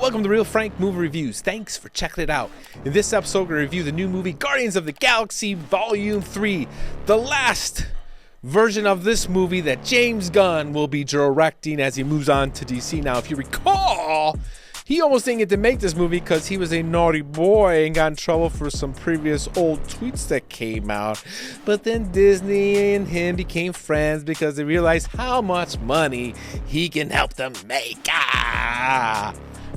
welcome to Real Frank Movie Reviews. Thanks for checking it out. In this episode, we're going to review the new movie Guardians of the Galaxy Vol.3, the last version of this movie that James Gunn will be directing as he moves on to DC. Now, if you recall, he almost didn't get to make this movie because he was a naughty boy and got in trouble for some previous old tweets that came out. But then Disney and him became friends because they realized how much money he can help them make.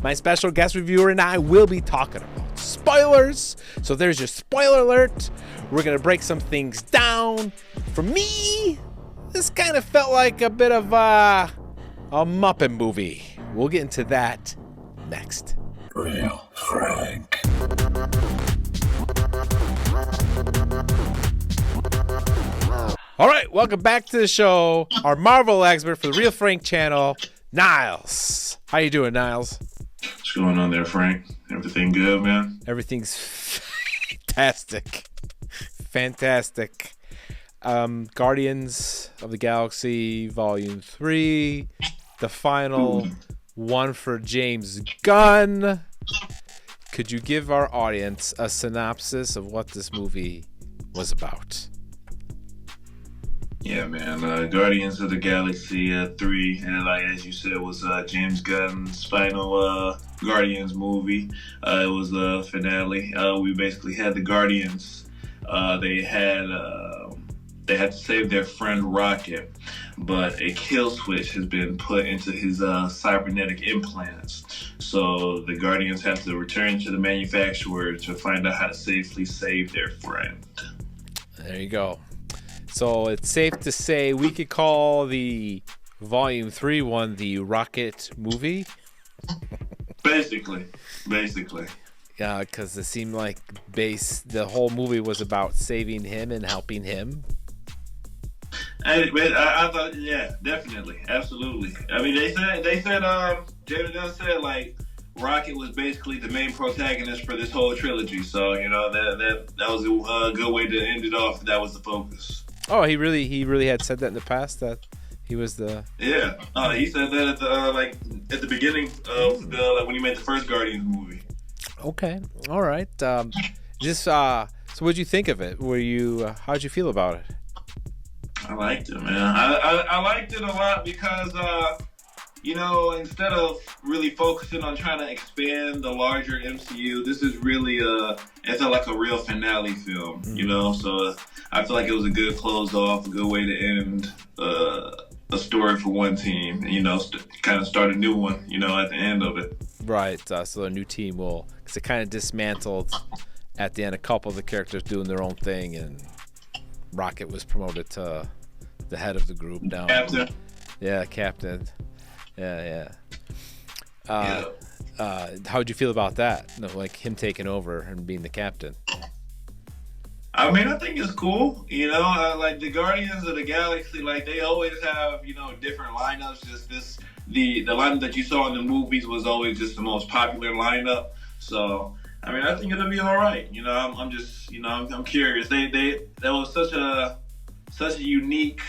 My special guest reviewer and I will be talking about spoilers. So there's your spoiler alert. We're going to break some things down. For me, this kind of felt like a bit of a Muppet movie. We'll get into that next. Real Frank. All right, welcome back to the show. Our Marvel expert for the Real Frank channel, Niles. How you doing, Niles? What's going on there, Frank? Everything good, man? Everything's fantastic. Fantastic. Guardians of the Galaxy Volume 3, the final one for James Gunn. Could you give our audience a synopsis of what this movie was about? Yeah, man. Guardians of the Galaxy 3, and like as you said, was James Gunn's final Guardians movie. It was the finale. We basically had the Guardians. They had to save their friend Rocket, but a kill switch has been put into his cybernetic implants. So the Guardians have to return to the manufacturer to find out how to safely save their friend. There you go. So it's safe to say we could call the Volume 3 one the Rocket movie? Basically. Yeah, because it seemed like the whole movie was about saving him and helping him. I thought, yeah, definitely, absolutely. I mean, they said, James Gunn said, like, Rocket was basically the main protagonist for this whole trilogy. So, you know, that was a good way to end it off. That was the focus. Oh, he really had said that in the past, that he was the... Yeah, he said that at the beginning of when he made the first Guardians movie. Okay, all right. So what'd you think of it? How'd you feel about it? I liked it, man. I liked it a lot because, you know, instead of really focusing on trying to expand the larger MCU, this is really it's like a real finale film, you know? So I feel like it was a good close off, a good way to end a story for one team, and, you know, kind of start a new one, you know, at the end of it. Right. So a new team because it kind of dismantled at the end a couple of the characters doing their own thing, and Rocket was promoted to the head of the group now. Captain. Yeah, captain. Yeah. How'd you feel about that? Like him taking over and being the captain? I mean, I think it's cool. You know, like the Guardians of the Galaxy, like they always have, you know, different lineups. Just the lineup that you saw in the movies was always just the most popular lineup. So, I mean, I think it'll be all right. You know, I'm just, you know, I'm curious. That was such a unique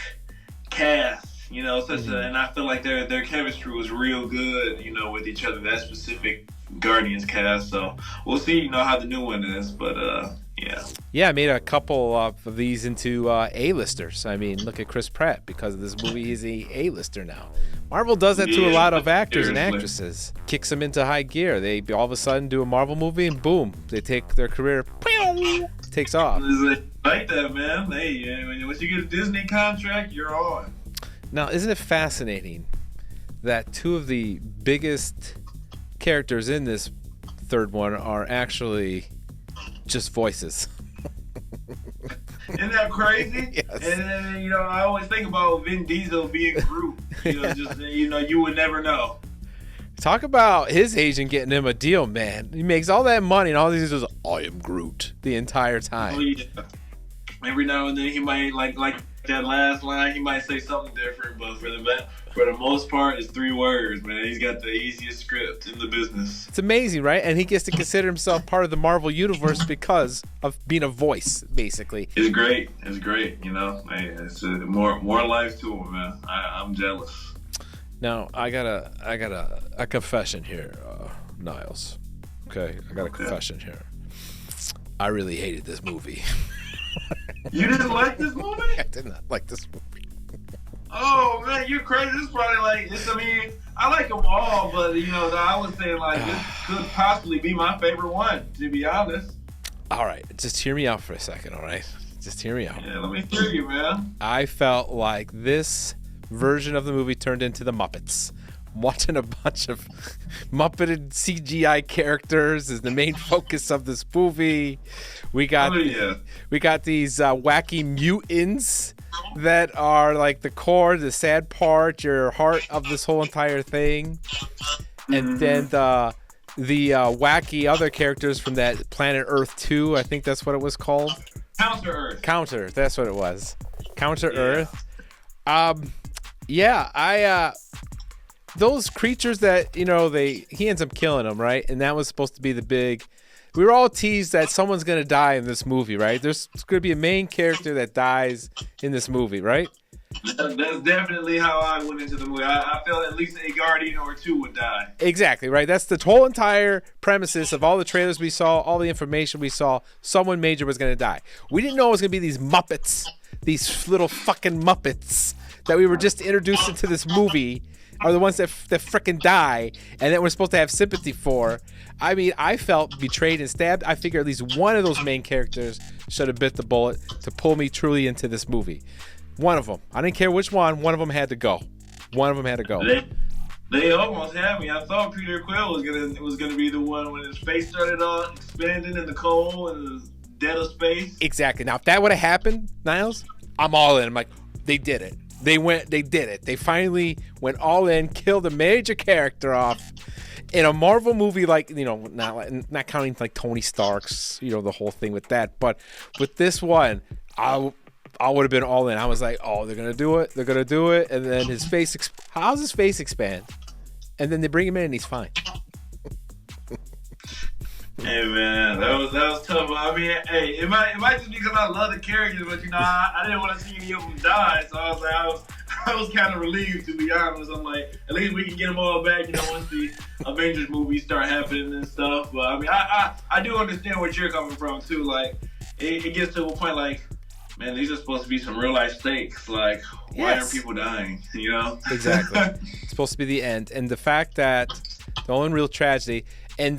cast. You know, and I feel like their chemistry was real good, you know, with each other, that specific Guardians cast. So we'll see, you know, how the new one is, but yeah. Yeah, I made a couple of these into A-listers. I mean, look at Chris Pratt. Because of this movie, he's a A-lister now. Marvel does that to a lot of actors and actresses. Kicks them into high gear. They all of a sudden do a Marvel movie and boom, they take their career, takes off. Like that, man. Hey, once you get a Disney contract, you're on. Now, isn't it fascinating that two of the biggest characters in this third one are actually just voices? Isn't that crazy? Yes. And then, you know, I always think about Vin Diesel being Groot. You know, just, you know, you would never know. Talk about his agent getting him a deal, man. He makes all that money and all these is, I am Groot the entire time. Oh, yeah. Every now and then he might, like that last line, he might say something different, but for the most part, it's 3 words, man. He's got the easiest script in the business. It's amazing, right? And he gets to consider himself part of the Marvel universe because of being a voice, basically. It's great. You know, hey, it's more life to him, man. I'm jealous. Now I got a confession here, Niles. Okay, I got a confession here. I really hated this movie. You didn't like this movie? I did not like this movie. Oh man, you're crazy. This is probably like I mean, I like them all, but I was saying like this could possibly be my favorite one, to be honest. All right, just hear me out for a second, all right? Just hear me out. Yeah, let me hear you, man. I felt like this version of the movie turned into the Muppets. I'm watching a bunch of Muppeted CGI characters is the main focus of this movie. We got these wacky mutants that are like the core, the sad part, your heart of this whole entire thing. And then the wacky other characters from that Planet Earth 2, I think that's what it was called. Counter Earth. Counter, that's what it was. Counter Earth. Those creatures that, he ends up killing them, right? And that was supposed to be the big... We were all teased that someone's going to die in this movie, right? There's going to be a main character that dies in this movie, right? That's definitely how I went into the movie. I felt at least a Guardian or two would die. Exactly, right? That's the whole entire premises of all the trailers we saw, all the information we saw. Someone major was going to die. We didn't know it was going to be these Muppets, these little fucking Muppets that we were just introduced into this movie are the ones that frickin' die and that we're supposed to have sympathy for. I mean, I felt betrayed and stabbed. I figure at least one of those main characters should have bit the bullet to pull me truly into this movie. One of them. I didn't care which one. One of them had to go. One of them had to go. They almost had me. I thought Peter Quill was gonna be the one when his face started expanding in the cold and the dead of space. Exactly. Now, if that would have happened, Niles, I'm all in. I'm like, they did it. They did it. They finally went all in, killed a major character off in a Marvel movie, like, not counting like Tony Stark's, the whole thing with that. But with this one, I would have been all in. I was like, oh, they're gonna do it. They're gonna do it. And then his face, how's his face expand? And then they bring him in, and he's fine. Hey man, that was tough. I mean, hey, it might just be because I love the characters, but I didn't want to see any of them die, so I was like, I was kind of relieved, to be honest. I'm like, at least we can get them all back, once the Avengers movies start happening and stuff. But I mean, I do understand where you're coming from too. Like, it gets to a point like, man, these are supposed to be some real life stakes. Like, why are people dying? Exactly. It's supposed to be the end, and the fact that the only real tragedy. And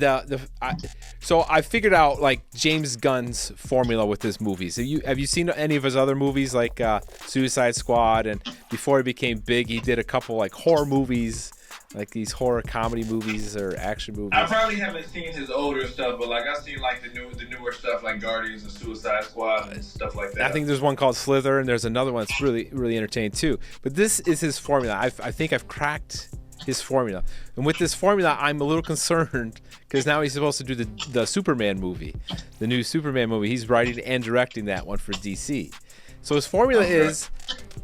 so I figured out like James Gunn's formula with his movies. Have you seen any of his other movies like Suicide Squad? And before he became big, he did a couple like horror movies, like these horror comedy movies or action movies. I probably haven't seen his older stuff, but like I've seen like the newer stuff like Guardians and Suicide Squad and stuff like that. I think there's one called Slither, and there's another one that's really, really entertaining too. But this is his formula. I think I've cracked his formula, and with this formula I'm a little concerned because now he's supposed to do the Superman movie, the new Superman movie. He's writing and directing that one for DC. So his formula is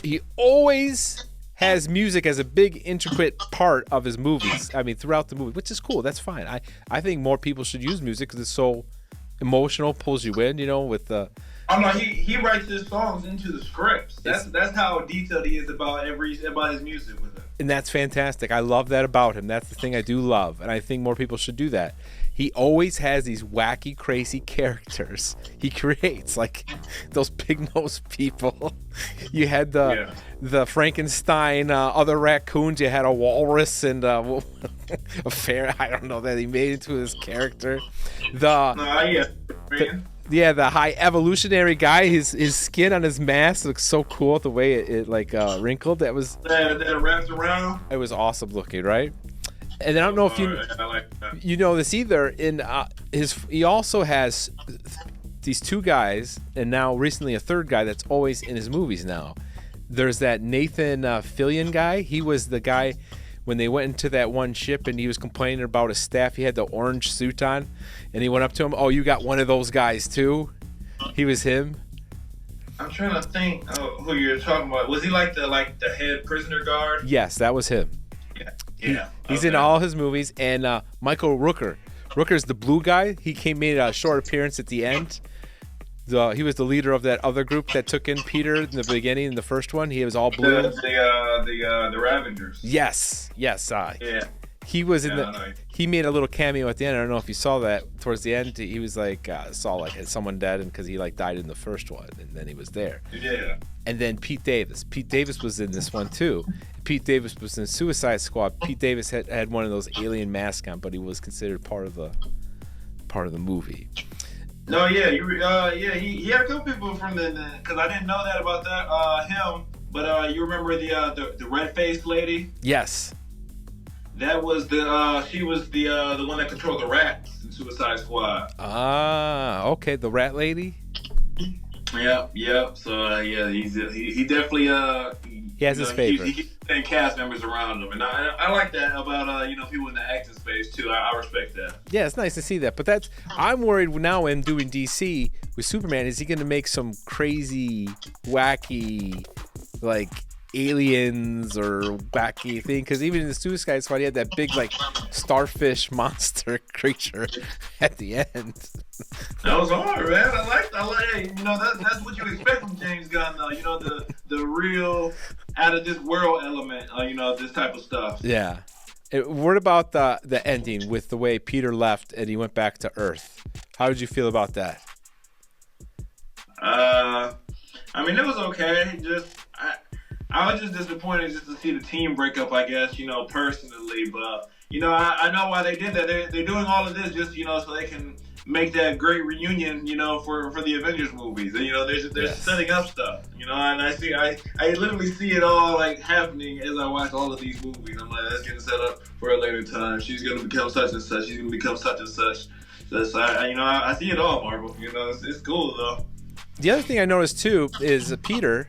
he always has music as a big intricate part of his movies. I mean, throughout the movie, which is cool. That's fine. I think more people should use music because it's so emotional, pulls you in, with the... Oh no, he writes his songs into the scripts. That's how detailed he is about his music with it. And that's fantastic. I love that about him. That's the thing I do love, and I think more people should do that. He always has these wacky, crazy characters he creates, like those pig-nosed people. You had the Frankenstein, other raccoons. You had a walrus and a fair. I don't know that he made into his character. The high evolutionary guy, his skin on his mask looks so cool. The way it wrinkled, that wraps around. It was awesome looking, right? And then I don't know if you know this either. In he also has these two guys, and now recently a third guy that's always in his movies now. There's that Nathan Fillion guy. He was the guy when they went into that one ship and he was complaining about his staff. He had the orange suit on, and he went up to him. Oh, you got one of those guys too? He was him. I'm trying to think who you're talking about. Was he like the head prisoner guard? Yes, that was him. Yeah. He's in all his movies. And Michael Rooker. Rooker's the blue guy. He made a short appearance at the end. He was the leader of that other group that took in Peter in the beginning, in the first one. He was all blue. The Ravengers. Yes. Yeah. He was in the. He made a little cameo at the end. I don't know if you saw that. Towards the end, he was like saw like someone dead, and because he like died in the first one, and then he was there. Yeah. And then Pete Davis. Pete Davis was in this one too. Pete Davis was in Suicide Squad. Pete Davis had one of those alien masks on, but he was considered part of the movie. No, yeah, he had a couple people from the because I didn't know that about that him, but you remember the red faced lady? Yes. That was she was the one that controlled the rats in Suicide Squad. Ah, okay, the rat lady. Yep. So he definitely he has his favorite. He and cast members around him, and I like that about people in the acting space too. I respect that. Yeah, it's nice to see that. But I'm worried now in doing DC with Superman. Is he going to make some crazy, wacky, like aliens or wacky thing? Because even in the Suicide Squad, he had that big like starfish monster creature at the end. That was hard, man. I like that's what you expect from James Gunn, though. The real out of this world element, this type of stuff. Yeah. What about the ending with the way Peter left and he went back to Earth? How did you feel about that? It was okay. I was just disappointed just to see the team break up, I guess, personally. But, I know why they did that. They're doing all of this just, so they can make that great reunion, for the Avengers movies. They're setting up stuff, and I literally see it all like happening as I watch all of these movies. I'm like, that's getting set up for a later time. She's gonna become such and such. She's gonna become such and such. So I see it all, Marvel. It's cool though. The other thing I noticed too is Peter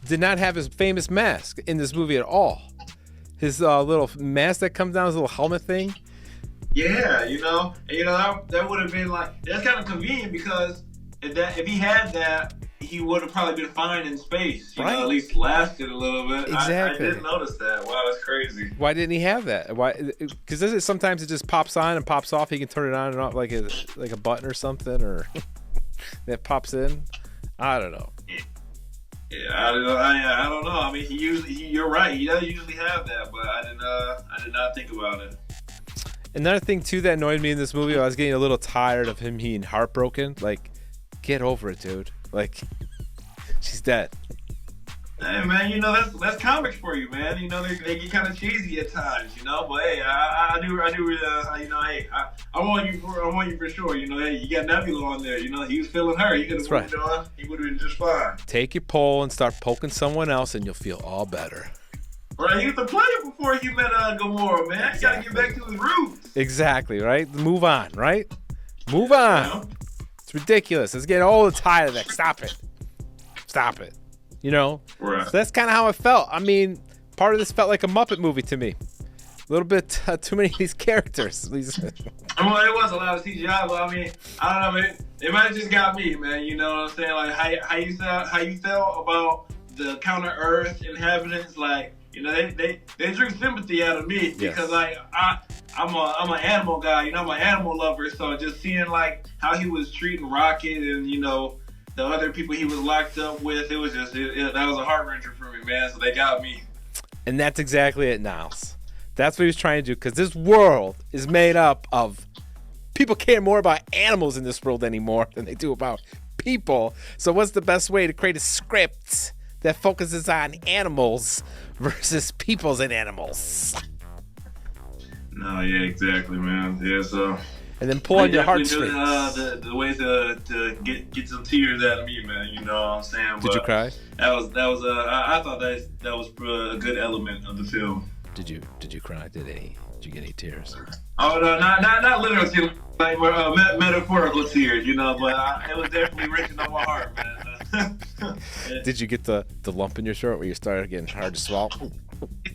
did not have his famous mask in this movie at all. His little mask that comes down, his little helmet thing. Yeah, that would have been like, that's kind of convenient because if he had that, he would have probably been fine in space. Right. At least lasted a little bit. Exactly. I didn't notice that. Wow, that's crazy. Why didn't he have that? Why? Because sometimes it just pops on and pops off. He can turn it on and off like a button or something, or that pops in. I don't know. Yeah, I don't know. You're right. He doesn't usually have that, but I did not think about it. Another thing too that annoyed me in this movie, I was getting a little tired of him being heartbroken. Like, get over it, dude. Like, she's dead. Hey man, that's comics for you, man. They get kind of cheesy at times, but hey, I want you for sure. Hey, you got Nebula on there. He was feeling her. He could have moved on. He would have been just fine. Take your pole and start poking someone else, and you'll feel all better. Right, he was a player before he met Gamora, man. He gotta get back to his roots. Exactly, right? Move on, right? Move on. It's ridiculous. It's getting all tired of that. Stop it. Right. So that's kind of how it felt. Part of this felt like a Muppet movie to me. A little bit too many of these characters. It was a lot of CGI, but I don't know, man. It might have just got me, man. You know what I'm saying? Like how you felt about the counter Earth inhabitants, like. They drew sympathy out of me because I'm an animal guy, I'm an animal lover. So just seeing like how he was treating Rocket and the other people he was locked up with, it was just that was a heart wrencher for me, man. So they got me. And that's exactly it, Niles. That's what he was trying to do, because this world is made up of people care more about animals in this world anymore than they do about people. So what's the best way to create a script that focuses on animals versus peoples and animals? No, yeah, exactly, man. Yeah, so. And then pull on your heartstrings. The way to get some tears out of me, man. You know what I'm saying? Did you cry? I thought that was a good element of the film. Did you cry? Did you get any tears? Oh no, not literal tears, like metaphorical tears, but it was definitely reaching on my heart, man. Did you get the lump in your throat where you started getting hard to swallow?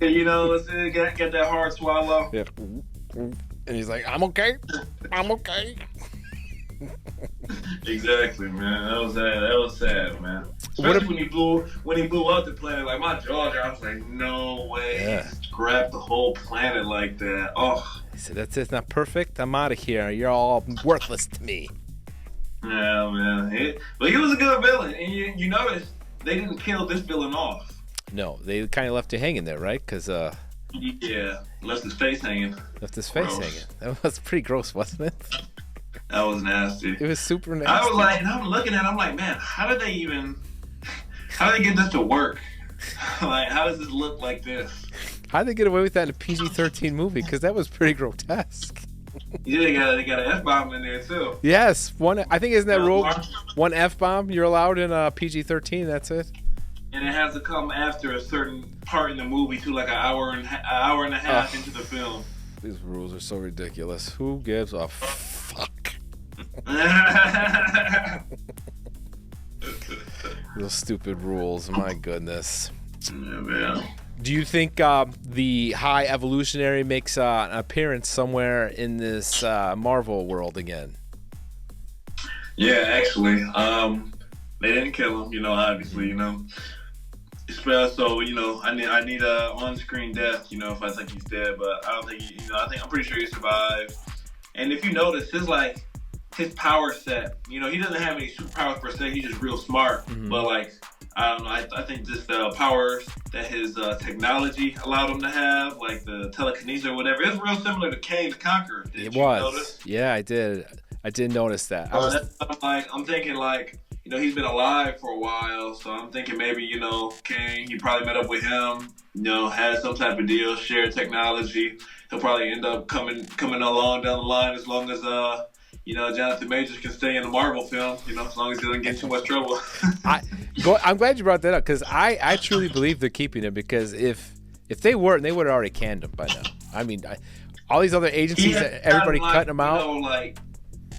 Let's get that hard swallow. Yeah. And he's like, I'm okay. Exactly, man. That was sad, man. Especially when he blew up the planet, like my jaw dropped. I was like, no way. Yeah. He grabbed the whole planet like that. Oh. He said, that's it. It's not perfect. I'm out of here. You're all worthless to me. Yeah, man. But he was a good villain, and you notice they didn't kill this villain off. No, they kind of left you hanging there, right? Because yeah, left his face hanging. Left his face hanging. That was pretty gross, wasn't it? That was nasty. It was super nasty. I was like, and I'm looking at it, I'm like, man, how did they get this to work? Like, how does this look like this? How did they get away with that in a PG-13 movie? Because that was pretty grotesque. Yeah, they got an F-bomb in there, too. Yes. I think isn't that rule? One F-bomb you're allowed in a PG-13, that's it? And it has to come after a certain part in the movie, too, like an hour and a half into the film. These rules are so ridiculous. Who gives a fuck? Those stupid rules, my goodness. Yeah, man. Do you think the High Evolutionary makes an appearance somewhere in this Marvel world again? Yeah, actually. They didn't kill him, obviously, So, I need a on-screen death, if I think he's dead, but I don't think I'm pretty sure he survived. And if you notice, his power set, he doesn't have any superpowers per se, he's just real smart. Mm-hmm. But I don't know, I think just the powers that his technology allowed him to have, like the telekinesis or whatever, it's real similar to Kang the Conqueror. Did you notice? Yeah, I did. I did notice that. I'm thinking he's been alive for a while, so I'm thinking maybe, Kang, he probably met up with him, had some type of deal, shared technology. He'll probably end up coming along down the line as long as, Jonathan Majors can stay in the Marvel film, as long as he doesn't get too much trouble. I'm glad you brought that up, because I truly believe they're keeping him, because if they weren't, they would have already canned him by now. I mean, all these other agencies, everybody cutting him out.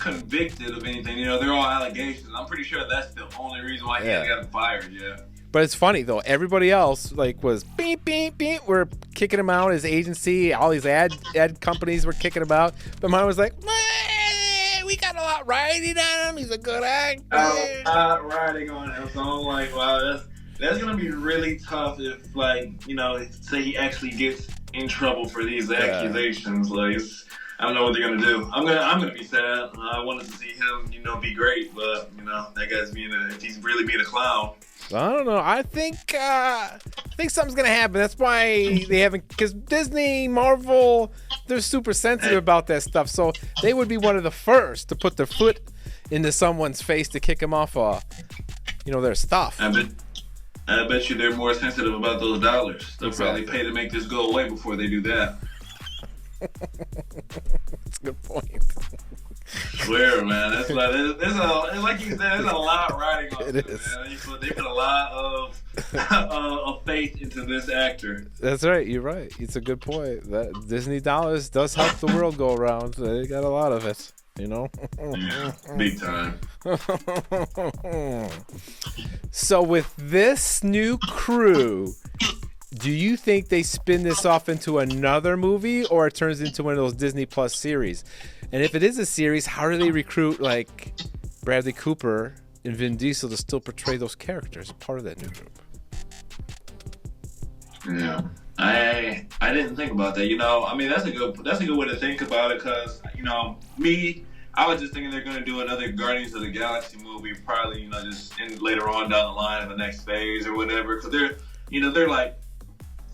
Convicted of anything, they're all allegations. I'm pretty sure that's the only reason why he hasn't gotten fired yet. But it's funny though, everybody else was beep beep beep, we're kicking him out. His agency, all these ad companies were kicking him out, but mine was like, we got a lot riding on him, he's a good actor. A lot riding on him. So I'm like, wow, that's gonna be really tough if say he actually gets in trouble for these accusations. I don't know what they're gonna do. I'm gonna be sad. I wanted to see him, be great, but that guy's if he's really being a clown. I don't know. I think something's gonna happen. That's why they haven't, because Disney, Marvel, they're super sensitive about that stuff. So they would be one of the first to put their foot into someone's face to kick him off, their stuff. I bet you they're more sensitive about those dollars. They'll probably pay to make this go away before they do that. That's a good point. Swear, man. That's like you said, there's a lot riding on it. Is. Man. They put a lot of faith into this actor. That's right. You're right. It's a good point. That Disney dollars does help the world go around. They got a lot of it. Yeah, big time. So with this new crew, do you think they spin this off into another movie, or it turns into one of those Disney Plus series? And if it is a series, how do they recruit Bradley Cooper and Vin Diesel to still portray those characters as part of that new group? Yeah, I didn't think about that. I mean, that's a good way to think about it, because I was just thinking they're going to do another Guardians of the Galaxy movie, probably just later on down the line in the next phase or whatever, because they're like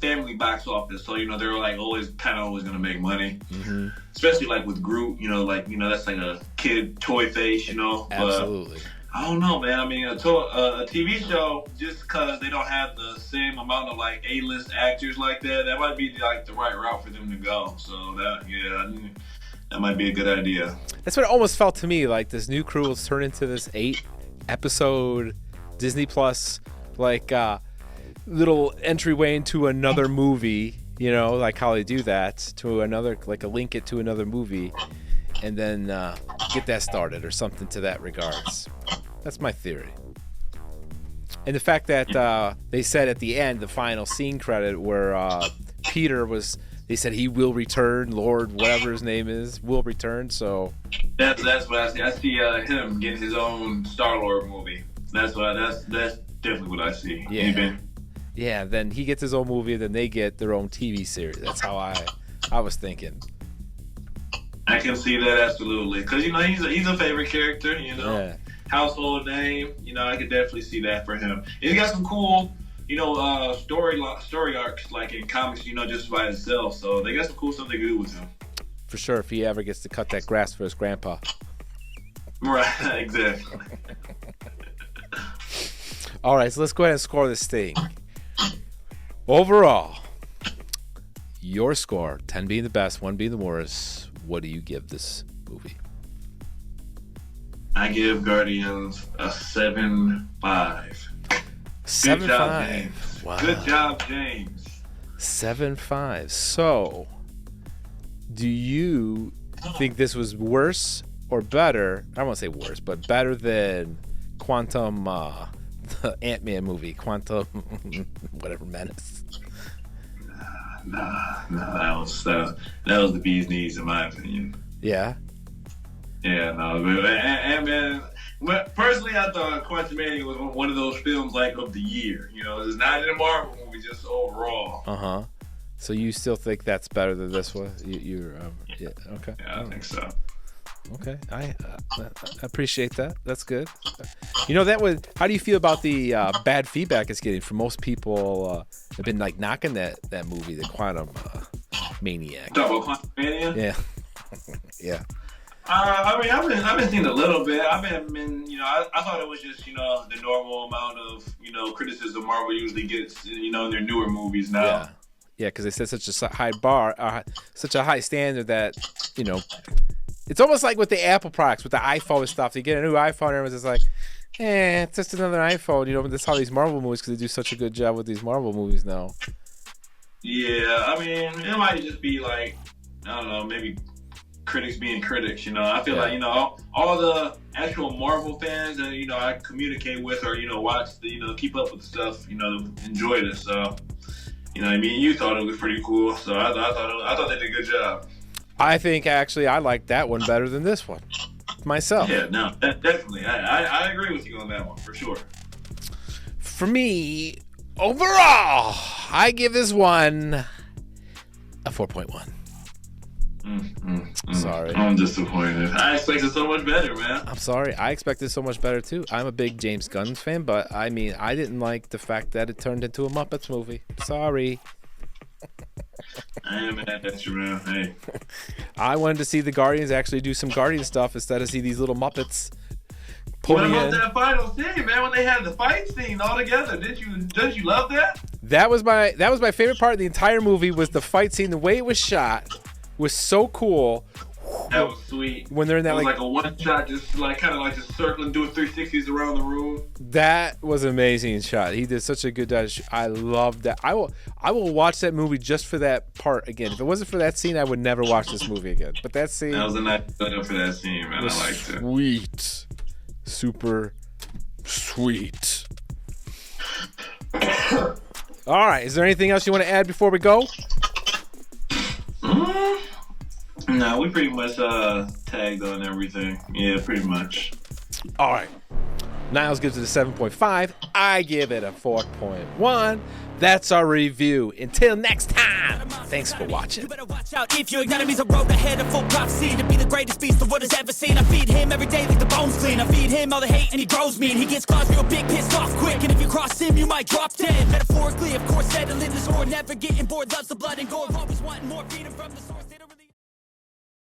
family box office, so they're always going to make money. Mm-hmm. Especially with Groot, that's like a kid toy face, Absolutely. But I don't know, man. I mean, a TV show, just because they don't have the same amount of A-list actors like that might be the right route for them to go. So that might be a good idea. That's what it almost felt to me, like this new crew will turn into this 8-episode Disney Plus little entryway into another movie, like how they do that, to another, link it to another movie, and then get that started or something to that regards. That's my theory. And the fact that they said at the end, the final scene credit, where Peter they said he will return, Lord, whatever his name is, will return, so... That's what I see. I see him getting his own Star-Lord movie. That's definitely what I see. Yeah. Yeah, then he gets his own movie, then they get their own TV series. That's how I was thinking. I can see that absolutely, because he's a favorite character. Household name. I could definitely see that for him. And he got some cool, story arcs like in comics. Just by itself. So they got some cool stuff they do with him. For sure, if he ever gets to cut that grass for his grandpa. Right. Exactly. All right, so let's go ahead and score this thing. Overall, your score, 10 being the best, 1 being the worst. What do you give this movie? I give Guardians a 7.5. 7.5. Wow. Good job, James. 7.5. So, do you think this was worse or better? I won't say worse, but better than Quantum, the Ant-Man movie, Quantum, whatever, Menace. Nah, that was the bee's knees in my opinion. Yeah. Yeah, no, Ant-Man. Personally, I thought Quantumania was one of those films of the year. It's not in a Marvel movie, just overall. So you still think that's better than this one? Yeah. Okay. Yeah, I think so. Okay, I appreciate that. That's good. How do you feel about the bad feedback it's getting from most people? Have been knocking that movie, the Quantum Maniac. Talk about Quantum Mania? Yeah, yeah. I've been seeing a little bit. I thought it was just the normal amount of criticism Marvel usually gets in their newer movies now. Yeah, because they set such a high bar, such a high standard that it's almost like with the Apple products, with the iPhone and stuff. You get a new iPhone, and everyone's just like, it's just another iPhone. But that's how these Marvel movies, because they do such a good job with these Marvel movies now. Yeah, it might just be I don't know, maybe critics being critics. I feel like all the actual Marvel fans that I communicate with or watch the keep up with the stuff enjoy this. So you thought it was pretty cool. So I thought they did a good job. I think actually I like that one better than this one myself. Yeah, no, definitely. I agree with you on that one for sure. For me, overall, I give this one a 4.1. Sorry. I'm disappointed. I expected so much better, man. I'm sorry. I expected so much better too. I'm a big James Gunn fan, but I didn't like the fact that it turned into a Muppets movie. Sorry. I am mad at you, man. Hey. I wanted to see the Guardians actually do some Guardian stuff instead of see these little Muppets. What about that final scene, man? When they had the fight scene all together, did you love that? That was my favorite part of the entire movie. Was the fight scene. The way it was shot was so cool. That was sweet. When they're in that, it was like a one shot, just just circling, doing 360s around the room. That was an amazing shot. He did such a good job. I love that. I will watch that movie just for that part again. If it wasn't for that scene, I would never watch this movie again. But that scene, that was a nice setup for that scene, man. I liked it. Sweet, super sweet. All right. Is there anything else you want to add before we go? No, we pretty much tagged on everything. Yeah, pretty much. All right. Niles gives it a 7.5. I give it a 4.1. That's our review. Until next time, thanks for watching. You better watch out if your enemy's a road ahead of full prophecy to be the greatest beast the world has ever seen. I feed him every day like the bones clean. I feed him all the hate and he grows mean. He gets claws real big, pissed off quick. And if you cross him, you might drop dead. Metaphorically, of course, settling this war. Never getting bored, loves the blood and gore. Always wanting more freedom from the source.